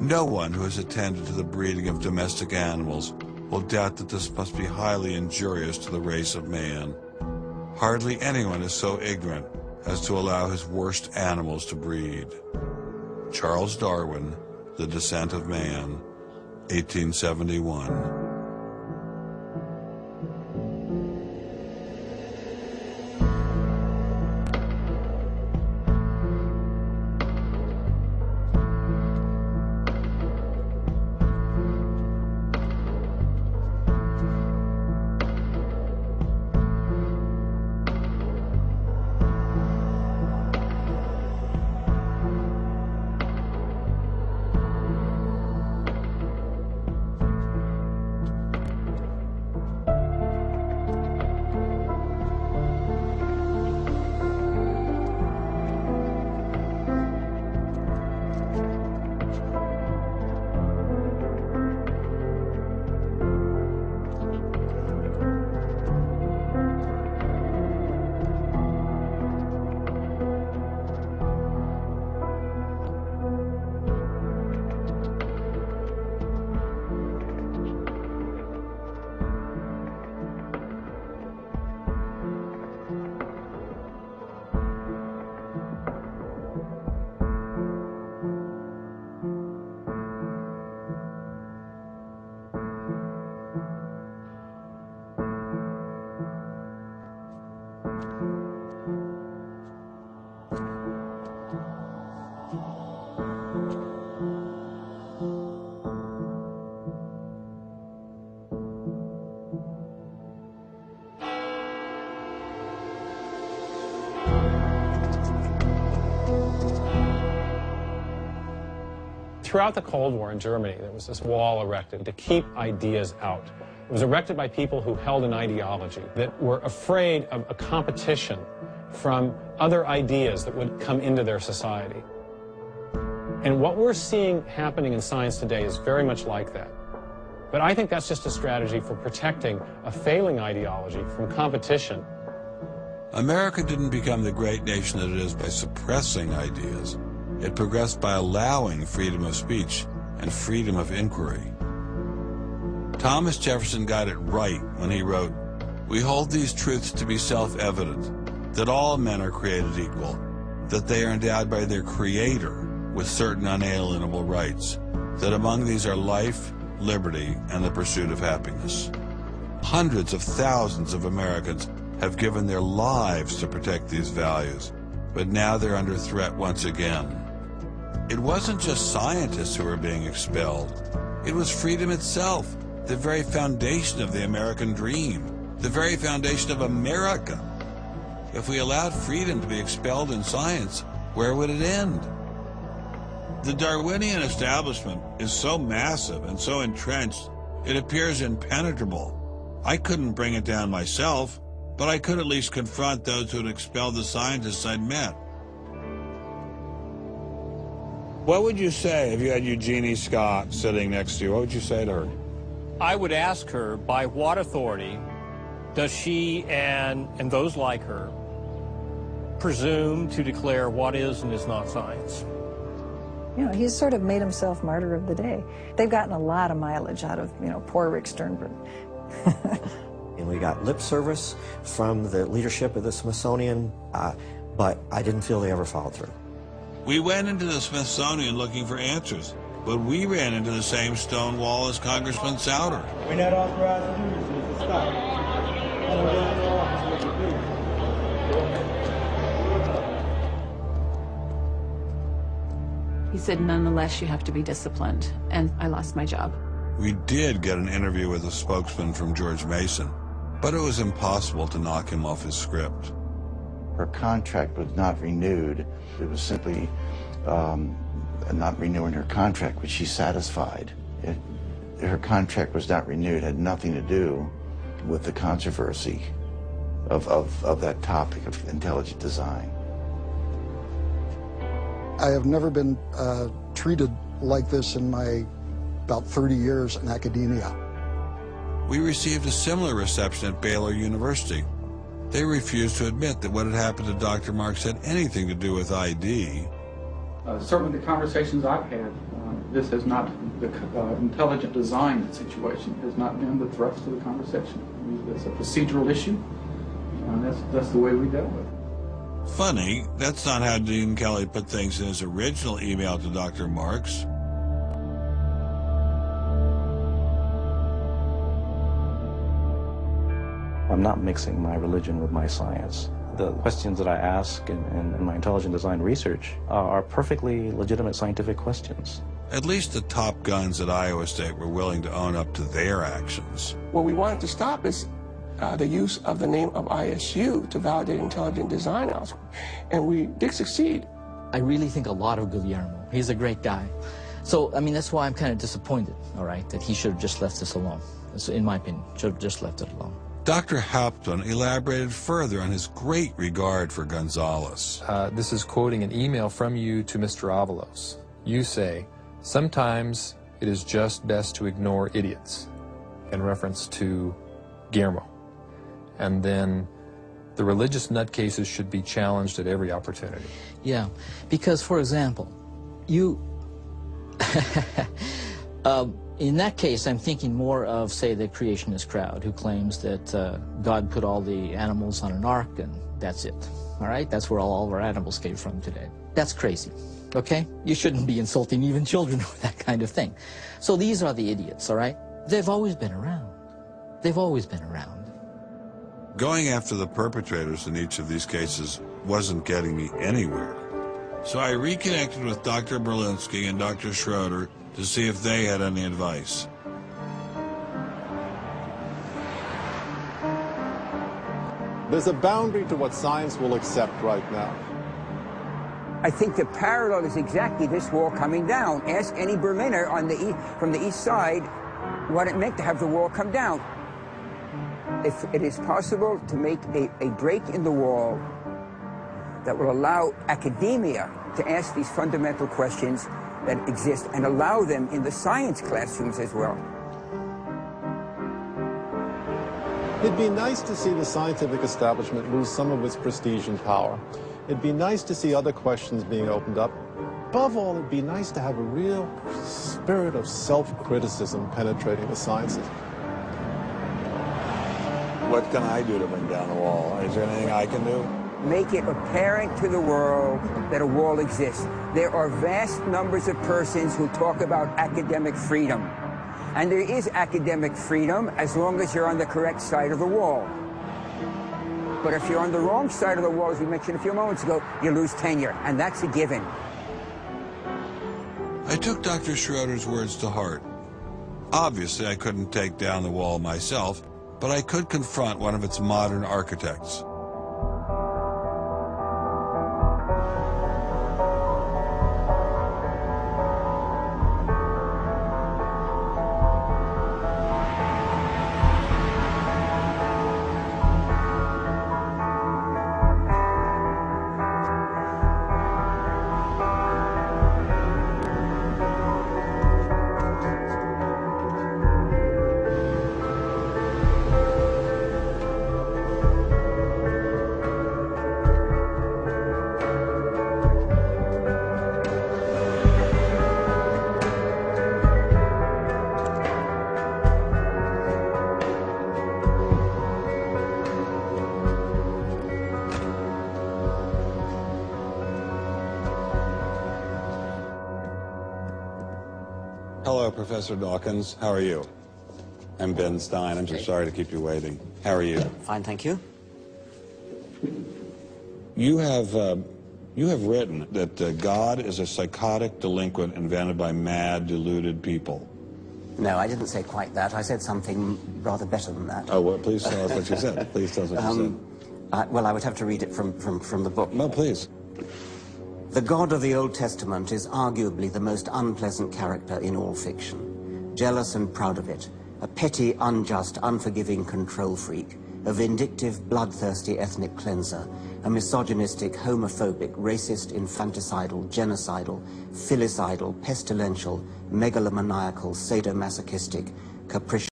No one who has attended to the breeding of domestic animals will doubt that this must be highly injurious to the race of man. Hardly anyone is so ignorant as to allow his worst animals to breed. Charles Darwin, The Descent of Man, 1871. Throughout the Cold War in Germany, there was this wall erected to keep ideas out. It was erected by people who held an ideology, that were afraid of a competition from other ideas that would come into their society. And what we're seeing happening in science today is very much like that. But I think that's just a strategy for protecting a failing ideology from competition. America didn't become the great nation that it is by suppressing ideas. It progressed by allowing freedom of speech and freedom of inquiry. Thomas Jefferson got it right when he wrote, "We hold these truths to be self-evident, that all men are created equal, that they are endowed by their Creator with certain unalienable rights, that among these are life, liberty, and the pursuit of happiness." Hundreds of thousands of Americans have given their lives to protect these values, but now they're under threat once again. It wasn't just scientists who were being expelled. It was freedom itself, the very foundation of the American dream, the very foundation of America. If we allowed freedom to be expelled in science, where would it end? The Darwinian establishment is so massive and so entrenched, it appears impenetrable. I couldn't bring it down myself, but I could at least confront those who had expelled the scientists I'd met. What would you say if you had Eugenie Scott sitting next to you? What would you say to her? I would ask her, by what authority does she and those like her presume to declare what is and is not science? You know, he's sort of made himself martyr of the day. They've gotten a lot of mileage out of, poor Rick Sternberg. And we got lip service from the leadership of the Smithsonian, but I didn't feel they ever followed through. We went into the Smithsonian looking for answers, but we ran into the same stone wall as Congressman Souter. We're not authorized to do this, so it's a stop. He said, nonetheless, you have to be disciplined, and I lost my job. We did get an interview with a spokesman from George Mason, but it was impossible to knock him off his script. Her contract was not renewed. It was simply not renewing her contract, which she's satisfied. Her contract was not renewed, had nothing to do with the controversy of that topic of intelligent design. I have never been treated like this in my about 30 years in academia. We received a similar reception at Baylor University. They refused to admit that what had happened to Dr. Marks had anything to do with ID. Certainly the conversations I've had This has not, the intelligent design situation has not been the thrust of the conversation. It's a procedural issue, and that's the way we dealt with it. Funny, that's not how Dean Kelly put things in his original email to Dr. Marks. I'm not mixing my religion with my science. The questions that I ask in my intelligent design research are perfectly legitimate scientific questions. At least the top guns at Iowa State were willing to own up to their actions. What we wanted to stop is the use of the name of ISU to validate intelligent design elsewhere. And we did succeed. I really think a lot of Guillermo. He's a great guy. So, I mean, that's why I'm kind of disappointed, all right, that he should have just left this alone. So, in my opinion, should have just left it alone. Dr. Hauptmann elaborated further on his great regard for Gonzalez. This is quoting an email from you to Mr. Avalos. You say, "Sometimes it is just best to ignore idiots," in reference to Guillermo. And then the religious nutcases should be challenged at every opportunity. Yeah, because, for example, you... in that case, I'm thinking more of, say, the creationist crowd who claims that God put all the animals on an ark and that's it, all right? That's where all of our animals came from today. That's crazy, okay? You shouldn't be insulting even children with that kind of thing. So these are the idiots, all right? They've always been around. They've always been around. Going after the perpetrators in each of these cases wasn't getting me anywhere. So I reconnected with Dr. Berlinski and Dr. Schroeder to see if they had any advice. There's a boundary to what science will accept right now. I think the parallel is exactly this wall coming down. Ask any Berliner on from the east side what it meant to have the wall come down. If it is possible to make a break in the wall that will allow academia to ask these fundamental questions that exist and allow them in the science classrooms as well. It'd be nice to see the scientific establishment lose some of its prestige and power. It'd be nice to see other questions being opened up. Above all, it'd be nice to have a real spirit of self-criticism penetrating the sciences. What can I do to bring down the wall? Is there anything I can do? Make it apparent to the world that a wall exists. There are vast numbers of persons who talk about academic freedom. And there is academic freedom as long as you're on the correct side of the wall. But if you're on the wrong side of the wall, as we mentioned a few moments ago, you lose tenure, and that's a given. I took Dr. Schroeder's words to heart. Obviously, I couldn't take down the wall myself, but I could confront one of its modern architects. Hello, Professor Dawkins. How are you? I'm Ben Stein. I'm so sorry to keep you waiting. How are you? Fine, thank you. You have written that God is a psychotic delinquent invented by mad, deluded people. No, I didn't say quite that. I said something rather better than that. Oh, well, please tell us what you said. Please tell us what you said. Well, I would have to read it from the book. No, please. The God of the Old Testament is arguably the most unpleasant character in all fiction. Jealous and proud of it, a petty, unjust, unforgiving control freak, a vindictive, bloodthirsty ethnic cleanser, a misogynistic, homophobic, racist, infanticidal, genocidal, filicidal, pestilential, megalomaniacal, sadomasochistic, capricious,